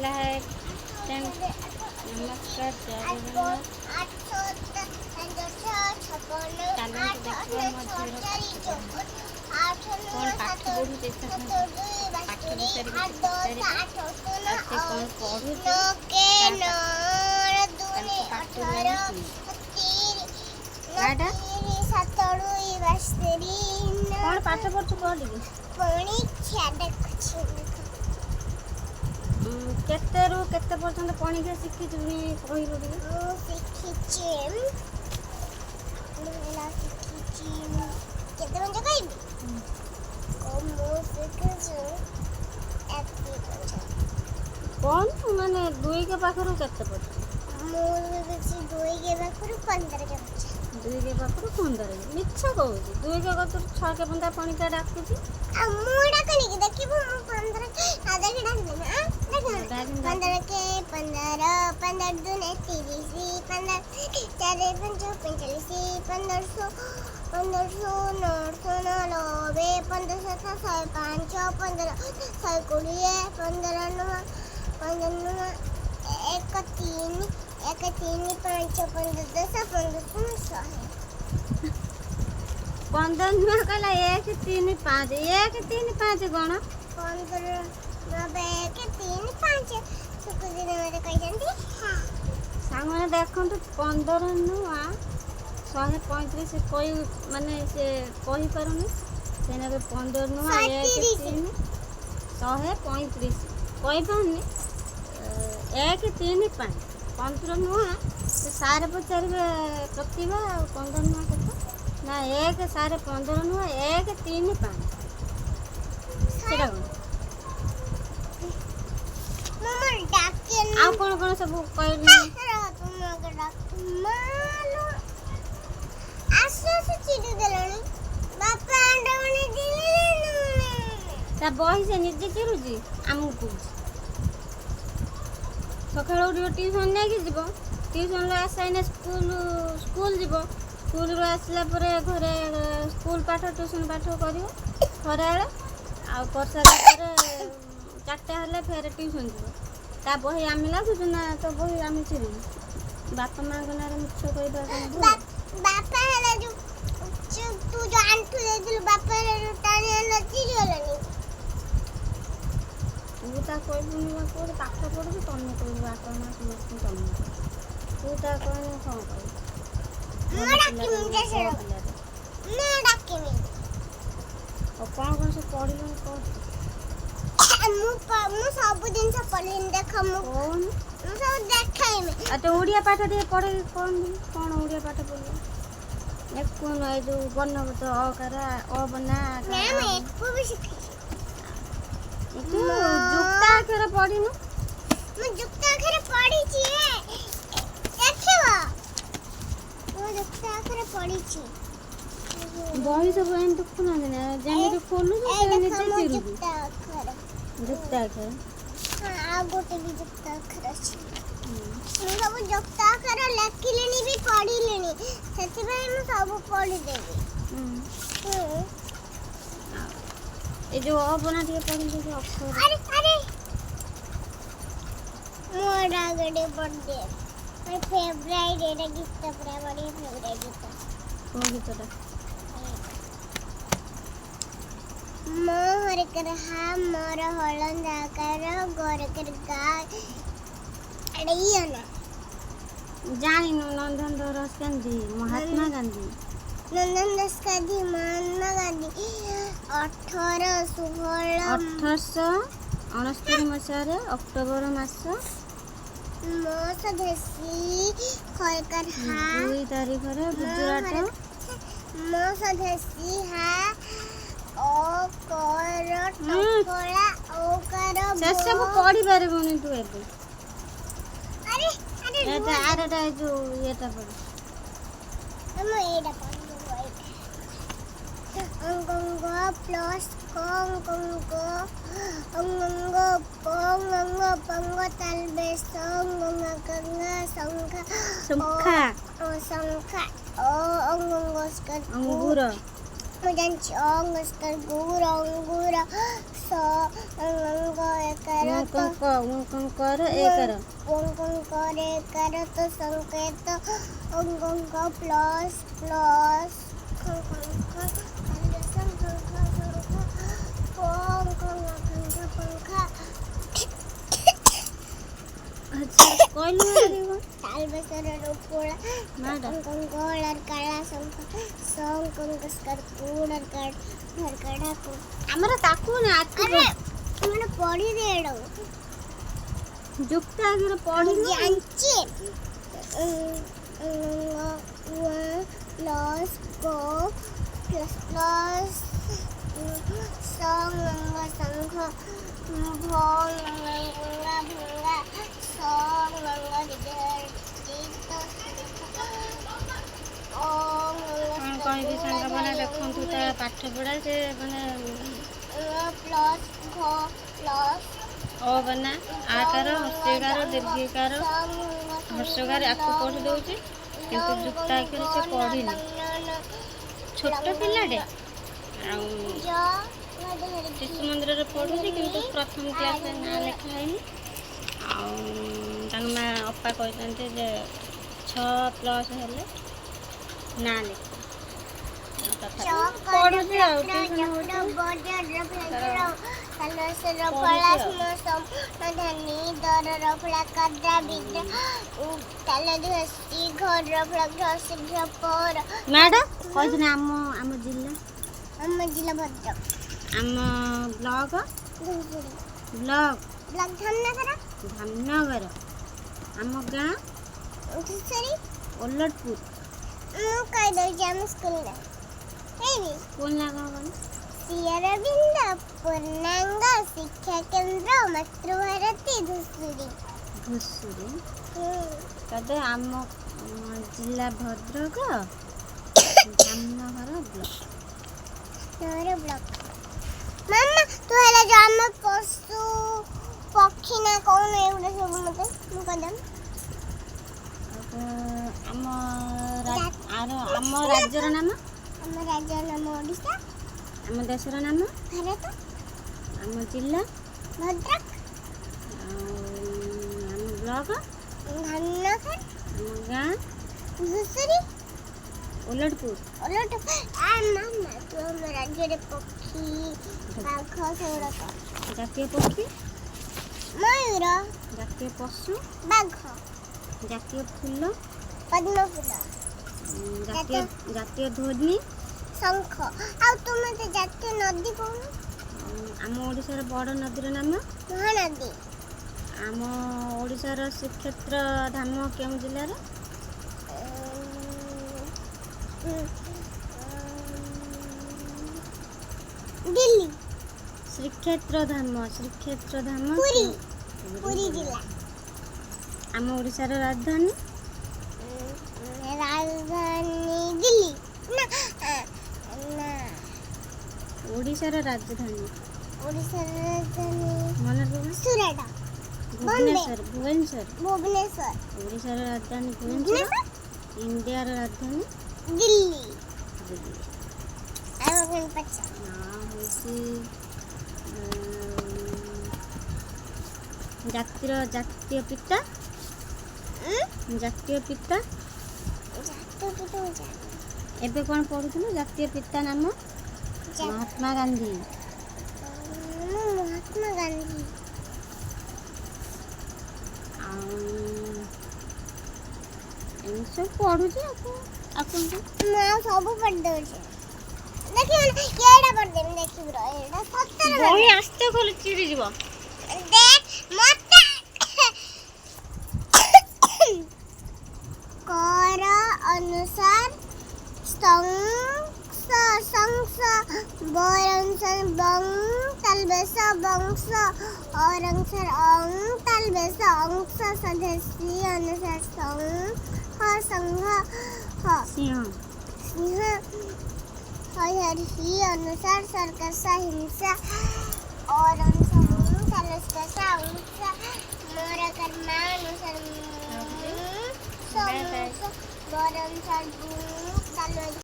like नमस्कार जय जगन्नाथ चलते देखा मो झीर कौन पाठ पढ़ुचे पाठ विषय पचारे कौन पढ़ुचे कौन पाठ पढ़ु कह केते रु केते पर्यंत पढ़ी शिखी कहलु कौन माने दुई के पाखरु केते पर्यंत दुई के पाखरु 15 मिछ कहूची दुई के कतु 6 के बंदा पानी का डाकुची पंद्रह नुआ कहला 1 3 5 1 3 5 गण 15 1 3 5 सुकुदिन मते कहजंती सांगने देखंतु 15 नुआ 135 कोई माने से कहि पारुनी सेने 15 नुआ 1 3 135 कहि पारुनी 1 3 5 15 नुआ से सारे पचारे प्रतिभा 15 नुआ केते ना 1 सारे 15 नुआ 1 3 5 सेटा आ कौन सब कहली बही से निजे चिरुची आमको सकाल उठ ट्यूशन नहीं जीव ट्यूशन आसाइन स्कूल जीव स्कूल आसला घरे स्कूल पाठ ट्यूशन पाठ कर खरा आसा 4टा हेल्ले फेर ट्यूशन जीव ता बही आम लगुच ना तो बही आम चिरू बापा माँ ना मिछ तू ता कहबुनि कोई पाठ पढ़ु तुम कह बापा माँ तुम तू ता कहने कौन कौन सब पढ़ सब दिन पढ़ी देख सब देखाइमे तो ओडिया पाठ दे पढ़े कौन ओडिया पाठ पढ़े कौन ए जो वर्णबोध अकार अ बना जुक्ताक्षर पढ़िनु मैं जुक्ताक्षर पढ़ी छी देखिबो मैं जुक्ताक्षर पढ़ी छी बही सब एम देखु ना जेमे खोलु निजे चिरू जुक्ताक्षर हां आ गोटे भी जुक्ताक्षर अछि मैं सब जुक्ताक्षर लेखिलेनी भी पढ़िलेनी सेति भाई मैं सब पढ़ी देबी ए जो अ बना दिए पढ़ी दे अक्षर अरे मोरा गडे बर्थडे माय फेवरेट एटा गीत पूरा बड़ी फेवरेट गीत कौन गीतटा मोहर कर हा मोर हलन जाकर गोर कर गाय अड़िया ना जानी नंदन दास गांधी महात्मा गांधी नंदन दास गांधी महात्मा गांधी 1869 मसीह अक्टोबर मास मौस देसी खलकर हा 2 तारीख रे गुजरात मौस देसी हा ओ कर टकोला ओ कर से सब पढ़ी पारबोनी तू एबे अरे एटा आरटा जो एटा पढ़ हम एटा पढ़ अंगंग प्लस कंगंग अंगंग पंगंग पंग तलबे संगंग गंगा संखा संखा ओ अंगंग स्कर अंगूर मुझे अंगूर अंगूर कर एकर एकर तो संकेत प्लस प्लस अच्छा कहलु तालबेसरर पोळा गोळर काळा संकंकस्कर कूडर काड धरकडा को हमरा ताकू ना अरे મને પડી દેડો जुक्त आगर पढ़ी जानची प्लस को प्लस प्लस संग संग भंग भंगा भंगा संग कहबी संग बना देखंतु ता पाठ पढ़ा से माने प्लस प्लस ओ बना आकार हस्यकार दीर्घकार हर्षकार आपको पढ़ी दौचे किंतु जुक्ताक्षर से पढ़िनी छोट पिलाटे शिशु मंदिर पढ़ुची किंतु प्रथम क्लास ना लिखा है माँ अपा कहते जे 6+ हेले ना लिख पढ़ुची मैडम कहते आम जिला जिला भद्रक आम ब्लॉक धामनगर आम गाँ ओलटपुर कौन लगा श्रीअरविंद पूर्णांग शिक्षा केंद्र मातृभारती धुसुरी कदे आम जिला भद्रक धामनगर ब्लॉक मामा तू हेला जो आम पशु पक्षी ना कौन एगुड़ा सब मते मु कदम आम राज्यर नाम ओडिशा आम देशर नाम भारत आम जिला भद्रक आम ब्लॉक धामनगर आम गाँ धुसुरी ओलटपुर मामा तू हम राज्य पक्षी बाघ सेगुड़ा जातीय पक्षी मयूर जातीय पशु बाघ जातीय फूल पद्म फूल जातीय ध्वनि शंख आ तुम तो जातीय नदी कौन आम ओडिशार बड़ नदीर नाम महानदी आम ओडिशार श्रीक्षेत्र धाम केउं जिल्लार दिल्ली श्रीक्षेत्र धाम पुरी जिला आम ओडिशार राजधानी दिल्ली ना ओडिशार राजधानी मन सुरत भुवनेश्वर ओडिशार राजधानी भुवनेश्वर इंडियार राजधानी दिल्ली जातीय पिता एबे कौन पढ़ुथुनु जातीय पिता नाम महात्मा गांधी सब पढ़ुची सब पढ़ दउछे देखियो केडा पढ़ देम देखि ब्रो एडा 17 बही आस्ते खोल चिरी जीव देख मते कर अनुसार संस बरंसन बंग तलबेस बंश औरंसर अंग तलबेस अंश सदस्य अनुसार संघ सिंह हरिही अनुसार सर्कस हिंसा और अनुसार मोर कर्मा अनुसार